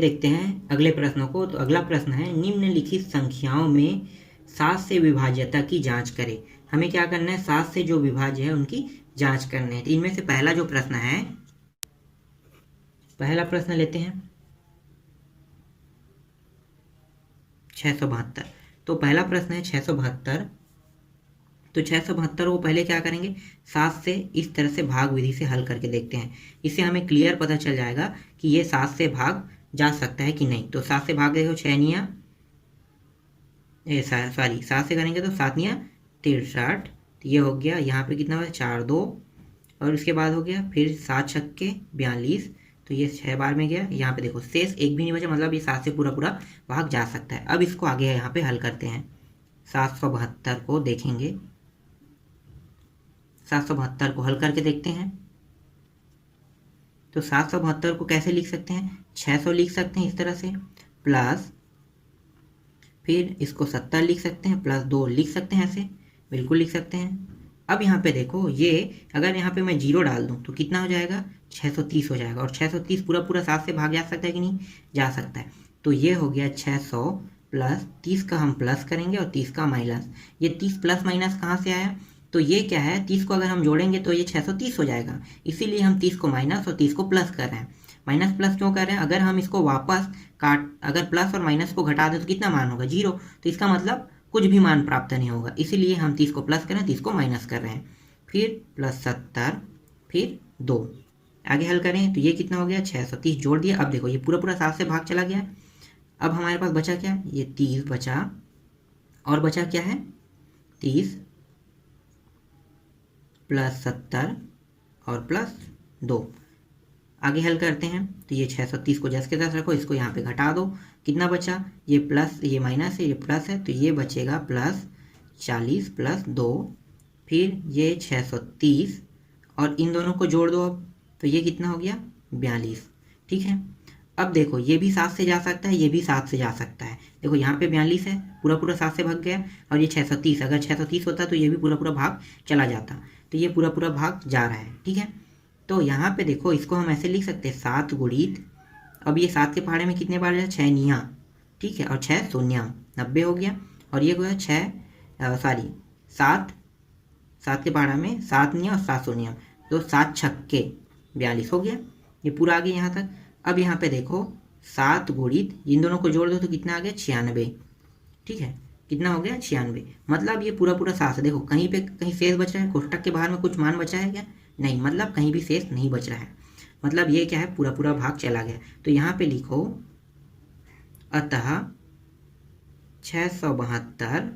देखते हैं अगले प्रश्नों को। तो अगला प्रश्न है, निम्नलिखित संख्याओं में 7 से विभाज्यता की जांच करें। हमें क्या करना है, 7 से जो विभाज्य है उनकी जांच करनी है। तो इनमें से पहला जो प्रश्न है, पहला प्रश्न लेते हैं 672। तो पहला प्रश्न है 672। तो 672 को पहले क्या करेंगे, 7 से इस तरह से भाग विधि से हल करके देखते हैं। इससे हमें क्लियर पता चल जाएगा कि ये 7 से भाग जा सकता है कि नहीं। तो 7 से भाग देखो, 6 निया 7 से करेंगे तो 7 निया 63। तो ये हो गया, यहाँ पे कितना हुआ 4 2, और उसके बाद हो गया फिर 7 छक्के 42। तो ये 6 बार में गया। यहाँ पे देखो शेष एक भी नहीं बचा, मतलब ये 7 से पूरा पूरा भाग जा सकता है। अब इसको आगे यहाँ पे हल करते हैं। 772 को देखेंगे, 772 को हल करके देखते हैं। तो 772 को कैसे लिख सकते हैं, 600 लिख सकते हैं इस तरह से, प्लस फिर इसको 70 लिख सकते हैं, प्लस 2 लिख सकते हैं, ऐसे बिल्कुल लिख सकते हैं। अब यहाँ पे देखो, ये अगर यहाँ पे मैं 0 डाल दूँ तो कितना हो जाएगा, 630 हो जाएगा। और 630 पूरा पूरा 7 से भाग जा सकता है कि नहीं, जा सकता है। तो ये हो गया 600 प्लस 30 का हम प्लस करेंगे और 30 का माइनस। ये 30 प्लस माइनस कहाँ से आया, तो ये क्या है, 30 को अगर हम जोड़ेंगे तो ये 630 हो जाएगा। इसीलिए हम 30 को माइनस और 30 को प्लस कर रहे हैं। माइनस प्लस क्यों कर रहे हैं, अगर हम इसको वापस अगर प्लस और माइनस को घटा दें तो कितना मान होगा, 0। तो इसका मतलब कुछ भी मान प्राप्त नहीं होगा। इसीलिए हम 30 को प्लस कर रहे हैं, 30 को माइनस कर रहे हैं। फिर प्लस 70, फिर 2, आगे हल करें तो ये कितना हो गया, 630 जोड़ दिया। अब देखो ये पूरा पूरा 7 से भाग चला गया। अब हमारे पास बचा क्या, ये 30 बचा, और बचा क्या है 30 प्लस 70 और प्लस 2। आगे हल करते हैं तो ये 630 को जैसे के तैसे रखो, इसको यहाँ पे घटा दो, कितना बचा, ये प्लस ये माइनस है, ये प्लस है, तो ये बचेगा प्लस 40 प्लस 2, फिर ये 630 और इन दोनों को जोड़ दो। अब तो ये कितना हो गया 42। ठीक है, अब देखो ये भी 7 से जा सकता है, ये भी 7 से जा सकता है। देखो यहाँ पे 42 है, पूरा पूरा 7 से भाग गया, और ये 630, अगर 630 होता तो ये भी पूरा पूरा भाग चला जाता। तो ये पूरा पूरा भाग जा रहा है। ठीक है, तो यहाँ पे देखो इसको हम ऐसे लिख सकते हैं 7 गुणित, अब ये 7 के पहाड़े में कितने बार जाए, 6 निया, ठीक है, और 6 शून्यम 90 हो गया। और ये हो गया 7 के पहाड़ा में 7 निया और 7 शून्यम, तो 7 छक्के 42 हो गया। ये पूरा आ गया यहाँ तक। अब यहाँ पे देखो 7 गुणित, इन दोनों को जोड़ दो तो कितना आ गया 96। ठीक है, कितना हो गया 96, मतलब ये पूरा पूरा 7 से। देखो कहीं पे कहीं शेष बच रहा है, कोष्टक के बाहर में कुछ मान बचा है क्या, नहीं, मतलब कहीं भी शेष नहीं बच रहा है, मतलब ये क्या है, पूरा पूरा भाग चला गया। तो यहाँ पे लिखो अतः 672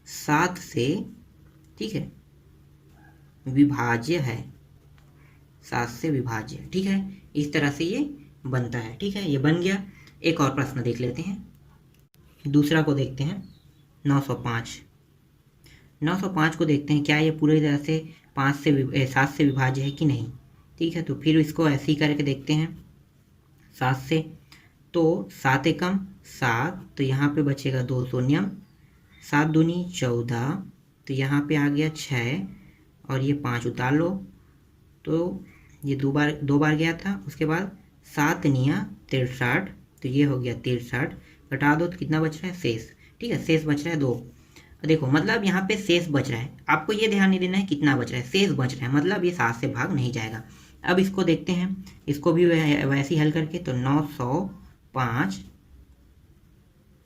7 से, ठीक है, विभाज्य है, 7 से विभाज्य। ठीक है, इस तरह से ये बनता है। ठीक है, ये बन गया। एक और प्रश्न देख लेते हैं, दूसरा को देखते हैं 905। 905 को देखते हैं क्या ये पूरी तरह से 7 से विभाज्य है कि नहीं। ठीक है, तो फिर इसको ऐसे ही करके देखते हैं 7 से। तो 7 एकम 7, तो यहाँ पे बचेगा 2 शून्यम, 7 दूनी 14, तो यहाँ पे आ गया 6, और ये 5 उतार लो, तो ये दो बार गया था। उसके बाद 7 निया 63, तो ये हो गया 63, घटा दो तो कितना बच रहा है, शेष। ठीक है, शेष बच रहा है 2। देखो मतलब यहाँ पे शेष बच रहा है, आपको ये ध्यान नहीं देना है कितना बच रहा है, शेष बच रहा है, मतलब ये 7 से भाग नहीं जाएगा। अब इसको देखते हैं, इसको भी वैसे ही हल करके। तो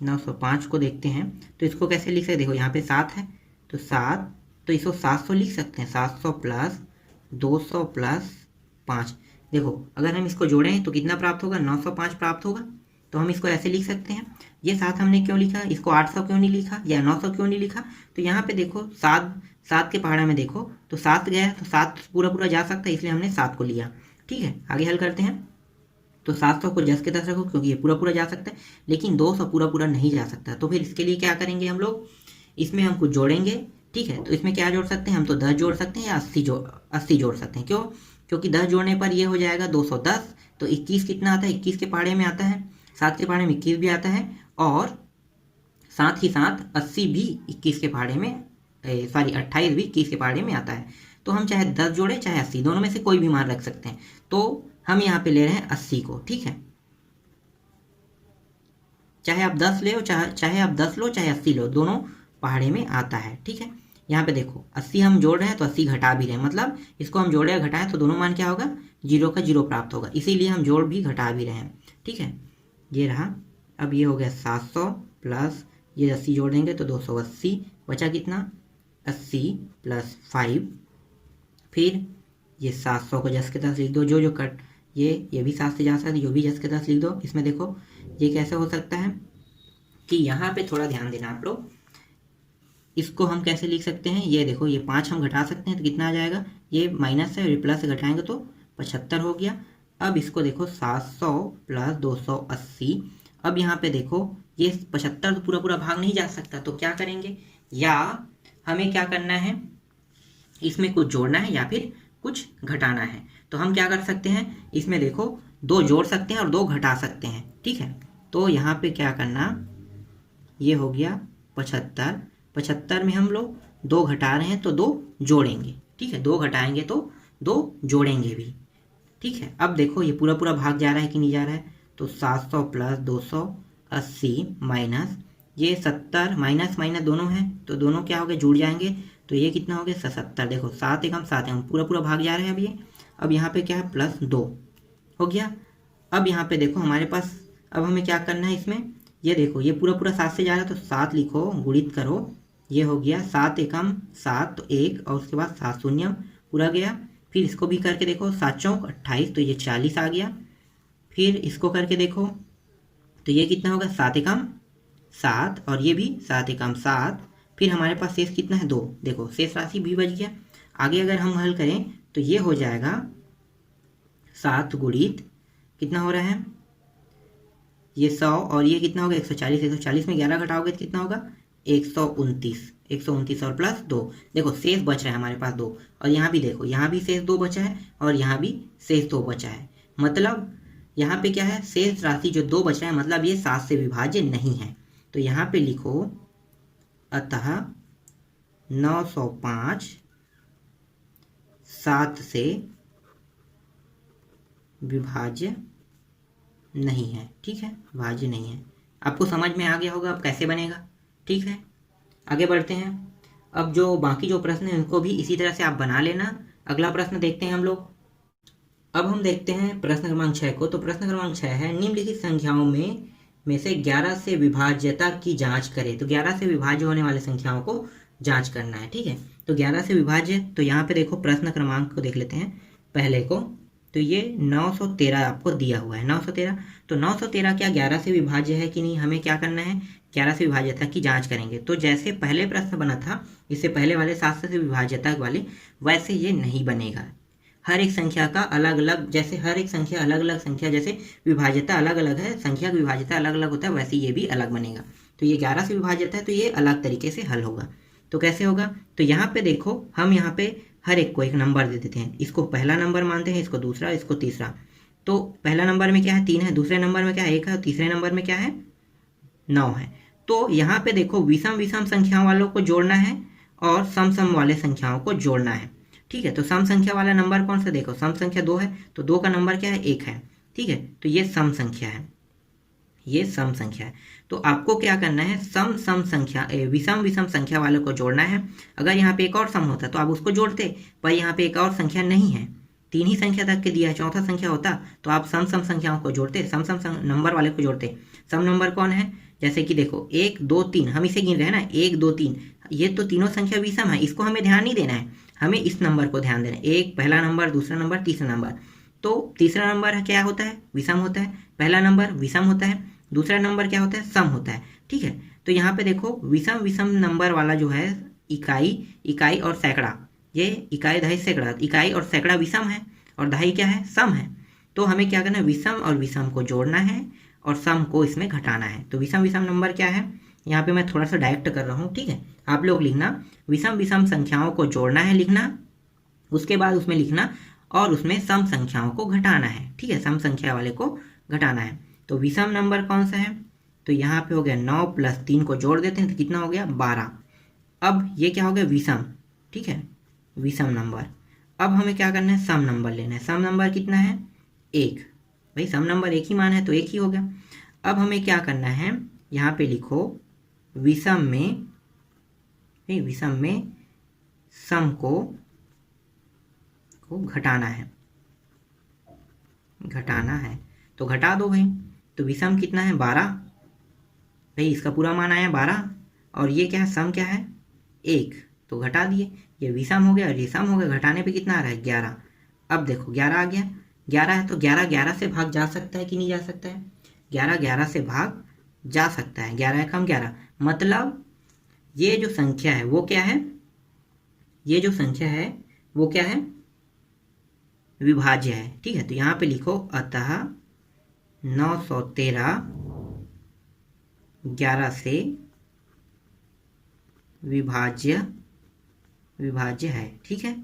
905 को देखते हैं, तो इसको कैसे लिख सकते, देखो यहाँ पे 7 है, तो 7, तो इसको 700 लिख सकते हैं, 700 प्लस 200 प्लस 5। देखो अगर हम इसको जोड़ें तो कितना प्राप्त होगा, 905 प्राप्त होगा। तो हम इसको ऐसे लिख सकते हैं। ये 7 हमने क्यों लिखा, इसको 800 क्यों नहीं लिखा या 900 क्यों नहीं लिखा, तो यहाँ पे देखो 7 के पहाड़ा में देखो तो 7 गया, तो 7 पूरा पूरा जा सकता है, इसलिए हमने 7 को लिया। ठीक है, आगे हल करते हैं। तो 700 को जस के तस रखो, क्योंकि ये पूरा पूरा जा सकता है, लेकिन 200 पूरा पूरा नहीं जा सकता। तो फिर इसके लिए क्या करेंगे हम लोग, इसमें हम कुछ जोड़ेंगे। ठीक है, तो इसमें क्या जोड़ सकते हैं, हम तो 10 जोड़ सकते हैं या 80 जोड़ सकते हैं। क्यों, क्योंकि 10 जोड़ने पर ये हो जाएगा 210, तो 21 कितना आता है, 21 के पहाड़े में आता है, 7 के पहाड़े में 21 भी आता है, और साथ ही साथ 80 भी 21 के पहाड़े में, 28 भी 21 के पहाड़े में आता है। तो हम चाहे 10 जोड़े चाहे 80, दोनों में से कोई भी मान रख सकते हैं। तो हम यहाँ पे ले रहे हैं 80 को, ठीक है। चाहे आप 10 ले, चाहे आप 10 लो, चाहे 80 लो, दोनों पहाड़े में आता है, ठीक है। यहाँ पे देखो 80 हम जोड़ रहे हैं तो 80 घटा भी रहे हैं, मतलब इसको हम जोड़े या घटाएं तो दोनों मान क्या होगा, 0 का 0 प्राप्त होगा, इसीलिए हम जोड़ भी घटा भी रहे हैं, ठीक है। ये रहा। अब ये हो गया 700 प्लस ये 80 जोड़ देंगे तो 280, बचा कितना, 80 प्लस 5, फिर ये 700 को जस के तस लिख दो, जो जो कट ये भी 7 से जा सकता है, जो भी जस के तस लिख दो। इसमें देखो ये कैसे हो सकता है कि यहाँ पे थोड़ा ध्यान देना आप लोग, इसको हम कैसे लिख सकते हैं, ये देखो ये 5 हम घटा सकते हैं तो कितना आ जाएगा, ये माइनस है और ये प्लस से घटाएंगे तो 75 हो गया। अब इसको देखो 700 प्लस 280, अब यहाँ पे देखो ये 75 तो पूरा पूरा भाग नहीं जा सकता, तो क्या करेंगे, या हमें क्या करना है, इसमें कुछ जोड़ना है या फिर कुछ घटाना है। तो हम क्या कर सकते हैं, इसमें देखो 2 जोड़ सकते हैं और 2 घटा सकते हैं, ठीक है। तो यहाँ पे क्या करना, ये हो गया 75, 75 में हम लोग 2 घटा रहे हैं तो 2 जोड़ेंगे, ठीक है, 2 घटाएंगे तो 2 जोड़ेंगे भी, ठीक है। अब देखो ये पूरा पूरा भाग जा रहा है कि नहीं जा रहा है, तो 700 प्लस 280 माइनस ये 70, माइनस माइनस दोनों हैं तो दोनों क्या हो गए, जुड़ जाएंगे, तो ये कितना हो गया 77। देखो 7 एकम 7 एकम पूरा पूरा भाग जा रहे हैं अब ये। अब यहाँ पे क्या है, प्लस 2 हो गया। अब यहाँ पे देखो हमारे पास, अब हमें क्या करना है इसमें, ये देखो ये पूरा पूरा 7 से जा रहा है तो 7 लिखो, गुणित करो, ये हो गया 7 एकम 7 तो 1 और उसके बाद 7 शून्य पूरा गया। फिर इसको भी करके देखो 7 चौक 28 तो ये 40 आ गया। फिर इसको करके देखो तो ये कितना होगा, 7 एकम 7 और ये भी 7 एकम 7। फिर हमारे पास शेष कितना है, 2, देखो शेष राशि भी बच गया। आगे अगर हम हल करें तो ये हो जाएगा 7 गुणित कितना हो रहा है, ये 100 और ये कितना होगा 140, 140 में 11 घटाओगे तो कितना होगा 129, 129 और प्लस 2, देखो शेष बच रहा है हमारे पास 2, और यहाँ भी देखो यहाँ भी शेष 2 बचा है और यहाँ भी शेष 2 बचा है, मतलब यहाँ पे क्या है, शेष राशि जो 2 बच रहा है, मतलब ये 7 से विभाज्य नहीं है। तो यहाँ पे लिखो अतः 905 7 से विभाज्य नहीं है, ठीक है, भाज्य नहीं है। आपको समझ में आ गया होगा अब कैसे बनेगा, ठीक है। आगे बढ़ते हैं। अब जो बाकी जो प्रश्न है उनको भी इसी तरह से आप बना लेना। अगला प्रश्न देखते हैं हम लोग। अब हम देखते हैं प्रश्न क्रमांक 6 को। तो प्रश्न क्रमांक 6 है, निम्नलिखित संख्याओं में से 11 से विभाज्यता की जांच करें। तो 11 से विभाज्य होने वाली संख्याओं को जांच करना है, ठीक है। तो 11 से विभाज्य, तो यहाँ पे देखो प्रश्न क्रमांक को देख लेते हैं पहले को। तो ये 913 आपको दिया हुआ है, 913। तो 913 क्या 11 से विभाज्य है कि नहीं, हमें क्या करना है, 11 से विभाज्यता की जांच करेंगे। तो जैसे पहले प्रश्न बना था, इससे पहले वाले 7 से विभाज्यता वाले, वैसे ये नहीं बनेगा। हर एक संख्या का अलग अलग, जैसे हर एक संख्या अलग अलग संख्या, जैसे विभाज्यता अलग अलग है, संख्या की विभाज्यता अलग अलग होता है, वैसे ये भी अलग बनेगा। तो ये 11 से विभाज्यता है तो ये अलग तरीके से हल होगा। तो कैसे होगा, तो यहाँ पे देखो हम यहाँ पे हर एक को एक नंबर दे देते हैं। इसको पहला नंबर मानते हैं, इसको दूसरा, इसको तीसरा। तो पहला नंबर में क्या है, 3 है, दूसरे नंबर में क्या है, 1 है, और तीसरे नंबर में क्या है, 9 है। तो यहाँ पे देखो विषम विषम संख्याओं वालों को जोड़ना है और सम सम वाले संख्याओं को जोड़ना है, ठीक है। तो सम संख्या वाला नंबर कौन सा, देखो सम संख्या 2 है, तो 2 का नंबर क्या है, 1 है, ठीक है। तो ये सम संख्या है, ये सम संख्या है। तो आपको क्या करना है, सम सम संख्या विषम विषम संख्या वालों को जोड़ना है। अगर यहाँ पे एक और सम होता तो आप उसको जोड़ते, पर यहाँ पे एक और संख्या नहीं है, 3 ही संख्या तक के दिया है, चौथा संख्या होता तो आप सम सम संख्याओं को जोड़ते, सम सम नंबर वाले को जोड़ते। सम नंबर कौन है, जैसे कि देखो 1 2 3, हम इसे गिन रहे हैं ना, 1 2 3, ये तो तीनों संख्या विषम है, इसको हमें ध्यान नहीं देना है, हमें इस नंबर को ध्यान देना है। 1 पहला नंबर, दूसरा नंबर, तीसरा नंबर। तो तीसरा नंबर क्या होता है, विषम होता है, पहला नंबर विषम होता है, दूसरा नंबर क्या होता है, सम होता है, ठीक है। तो यहाँ पे देखो विषम विषम नंबर वाला जो है, इकाई और सैकड़ा, ये इकाई दहाई सैकड़ा, इकाई और सैकड़ा विषम है और दहाई क्या है, सम है। तो हमें क्या करना है, विषम और विषम को जोड़ना है और सम को इसमें घटाना है। तो विषम विषम नंबर क्या है, यहाँ पे मैं थोड़ा सा डायरेक्ट कर रहा हूँ, ठीक है। आप लोग लिखना, विषम विषम संख्याओं को जोड़ना है लिखना, उसके बाद उसमें लिखना और उसमें सम संख्याओं को घटाना है, ठीक है, सम संख्या वाले को घटाना है। तो विषम नंबर कौन सा है, तो यहाँ पे हो गया 9 प्लस 3 को जोड़ देते हैं तो कितना हो गया 12। अब ये क्या हो गया, विषम, ठीक है, विषम नंबर। अब हमें क्या करना है, सम नंबर लेना है। सम नंबर कितना है, 1। भाई सम नंबर एक ही मान है तो एक ही हो गया। अब हमें क्या करना है, यहाँ पे लिखो विषम में सम को घटाना है तो घटा दो भाई। तो विषम कितना है 12, भाई इसका पूरा मान आया 12 और ये क्या है सम क्या है 1, तो घटा दिए। ये विषम हो गया और ये सम हो गया, घटाने पे कितना आ रहा है 11। अब देखो 11 आ गया, 11 है तो 11 11 से भाग जा सकता है कि नहीं जा सकता है, 11 11 से भाग जा सकता है, 11 एकम 11, मतलब ये जो संख्या है वो क्या है, ये जो संख्या है वो क्या है विभाज्य है। ठीक है, तो यहाँ पे लिखो अतः 913 11 से विभाज्य है। ठीक है,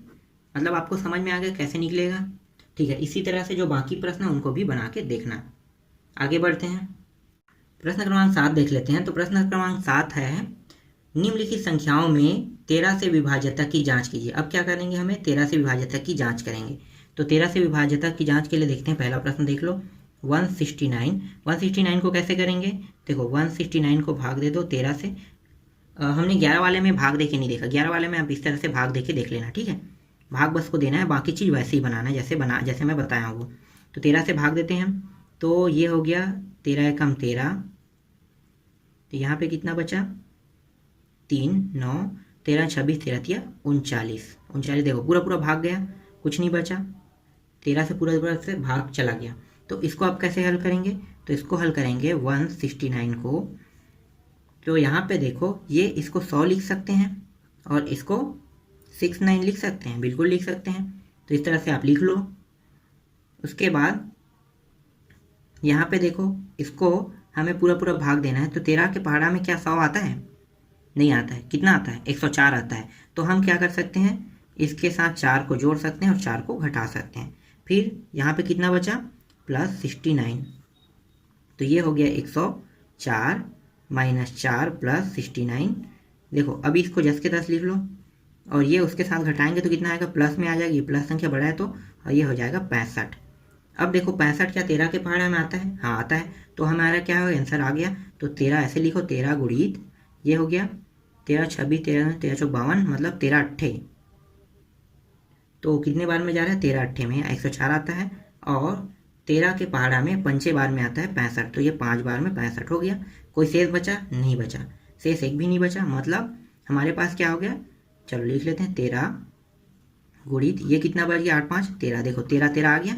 मतलब आपको समझ में आ गया कैसे निकलेगा। ठीक है, इसी तरह से जो बाकी प्रश्न है उनको भी बना के देखना। आगे बढ़ते हैं, प्रश्न क्रमांक 7 देख लेते हैं। तो प्रश्न क्रमांक 7 है निम्नलिखित संख्याओं में 13 से विभाज्यता की जांच कीजिए। अब क्या करेंगे, हमें 13 से विभाज्यता की जांच करेंगे। तो 13 से विभाज्यता की जांच के लिए देखते हैं, पहला प्रश्न देख लो 169 को कैसे करेंगे। देखो 169 को भाग दे दो 13 से। हमने 11 वाले में भाग दे के नहीं देखा, 11 वाले में आप इस तरह से भाग दे के देख लेना। ठीक है, भाग बस को देना है, बाकी चीज़ वैसे ही बनाना है जैसे मैं बताया हूँ। तो 13 से भाग देते हैं हम, तो ये हो गया 13 एकम 13, तो यहाँ पे कितना बचा 3 9 13 26 13 तिया 39 देखो पूरा पूरा भाग गया, कुछ नहीं बचा, 13 से पूरा से भाग चला गया। तो इसको आप कैसे हल करेंगे, तो इसको हल करेंगे 169 को, तो यहाँ पे देखो ये इसको 100 लिख सकते हैं और इसको 69 लिख सकते हैं, बिल्कुल लिख सकते हैं। तो इस तरह से आप लिख लो। उसके बाद यहाँ पे देखो इसको हमें पूरा पूरा भाग देना है, तो 13 के पहाड़ा में क्या 100 आता है, नहीं आता है। कितना आता है 104 आता है। तो हम क्या कर सकते हैं, इसके साथ 4 को जोड़ सकते हैं और 4 को घटा सकते हैं। फिर यहाँ पे कितना बचा प्लस 69, तो ये हो गया 104 माइनस 4 प्लस 69। देखो अभी इसको जस के तस लिख लो और ये उसके साथ घटाएंगे तो कितना आएगा, प्लस में आ जाएगी, प्लस संख्या बड़ा है तो, और ये हो जाएगा 65। अब देखो 65 क्या 13 के पहाड़ा में आता है, हाँ आता है। तो हमारा क्या हो आंसर आ गया। तो 13 ऐसे लिखो 13 गुणित ये हो गया 13 26 13 13 चौक 52, मतलब 13 अट्ठे, तो कितने बार में जा रहा है 13 अट्ठे में 104 आता है। और 13 के पहाड़ा में पंचे बार में आता है 65, तो ये 5 बार में 65 हो गया। कोई शेष बचा नहीं बचा, शेष एक भी नहीं बचा, मतलब हमारे पास क्या हो गया, चलो लिख लेते हैं 13 गुणित ये कितना बच गया 8 5 13, देखो 13 13 आ गया।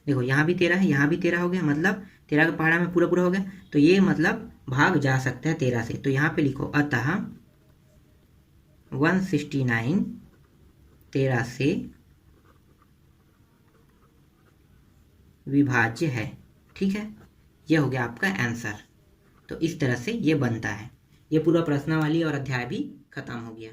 देखो यहाँ भी 13 है, यहाँ भी 13 हो गया, मतलब 13 के पहाड़ा में पूरा पूरा हो गया। तो ये मतलब भाग जा सकता है 13 से। तो यहाँ पे लिखो अतः 169 13 से विभाज्य है। ठीक है, यह हो गया आपका आंसर। तो इस तरह से ये बनता है। ये पूरा प्रश्नावली और अध्याय भी खत्म हो गया।